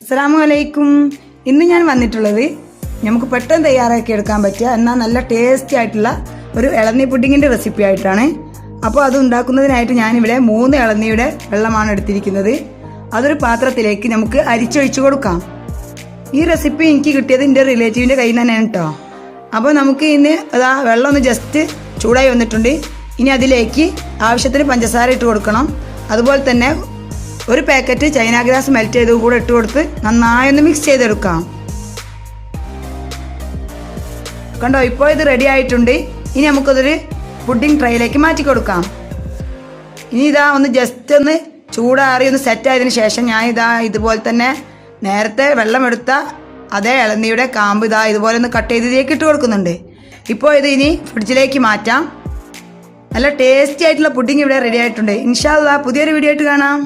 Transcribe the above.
അസ്സലാമു ഇന്ന് ഞാൻ വന്നിട്ടുള്ളത് നമുക്ക് പെട്ടെന്ന് തയ്യാറാക്കി എടുക്കാൻ പറ്റിയ എന്നാൽ നല്ല ടേസ്റ്റി ആയിട്ടുള്ള ഒരു ഇളനീ പുഡിങ്ങിൻ്റെ റെസിപ്പി ആയിട്ടാണ്. അപ്പോൾ അത് ഉണ്ടാക്കുന്നതിനായിട്ട് ഞാനിവിടെ 3 ഇളനീയുടെ വെള്ളമാണ് എടുത്തിരിക്കുന്നത്. അതൊരു പാത്രത്തിലേക്ക് നമുക്ക് അരിച്ചൊഴിച്ചു കൊടുക്കാം. ഈ റെസിപ്പി എനിക്ക് കിട്ടിയത് എൻ്റെ റിലേറ്റീവിൻ്റെ കയ്യിൽ നിന്ന് തന്നെയാണ് കേട്ടോ. അപ്പോൾ നമുക്ക് ഇന്ന് വെള്ളം ഒന്ന് ജസ്റ്റ് ചൂടായി വന്നിട്ടുണ്ട്. ഇനി അതിലേക്ക് ആവശ്യത്തിന് പഞ്ചസാര ഇട്ട് കൊടുക്കണം. അതുപോലെ തന്നെ ഒരു പാക്കറ്റ് ചൈന ഗ്രാസ് മെൽറ്റ് ചെയ്ത് കൂടെ ഇട്ട് കൊടുത്ത് നന്നായി ഒന്ന് മിക്സ് ചെയ്തെടുക്കാം. കണ്ടോ, ഇപ്പോൾ ഇത് റെഡി ആയിട്ടുണ്ട്. ഇനി നമുക്കതൊരു പുഡിംഗ് ട്രേയിലേക്ക് മാറ്റി കൊടുക്കാം. ഇനി ഒന്ന് ജസ്റ്റ് ഒന്ന് ചൂടാറി ഒന്ന് സെറ്റ് ആയതിനു ശേഷം ഞാൻ ഇതുപോലെ തന്നെ നേരത്തെ വെള്ളമെടുത്ത അതേ ഇളനീയുടെ കാമ്പ് ഇതുപോലെ ഒന്ന് കട്ട് ചെയ്ത് ഇതിലേക്ക് ഇട്ട് കൊടുക്കുന്നുണ്ട്. ഇപ്പോൾ ഇത് ഇനി ഫ്രിഡ്ജിലേക്ക് മാറ്റാം. നല്ല ടേസ്റ്റി ആയിട്ടുള്ള പുഡിംഗ് ഇവിടെ റെഡി ആയിട്ടുണ്ട്. ഇൻഷാ അല്ലാഹ് പുതിയൊരു വീഡിയോ ആയിട്ട് കാണാം.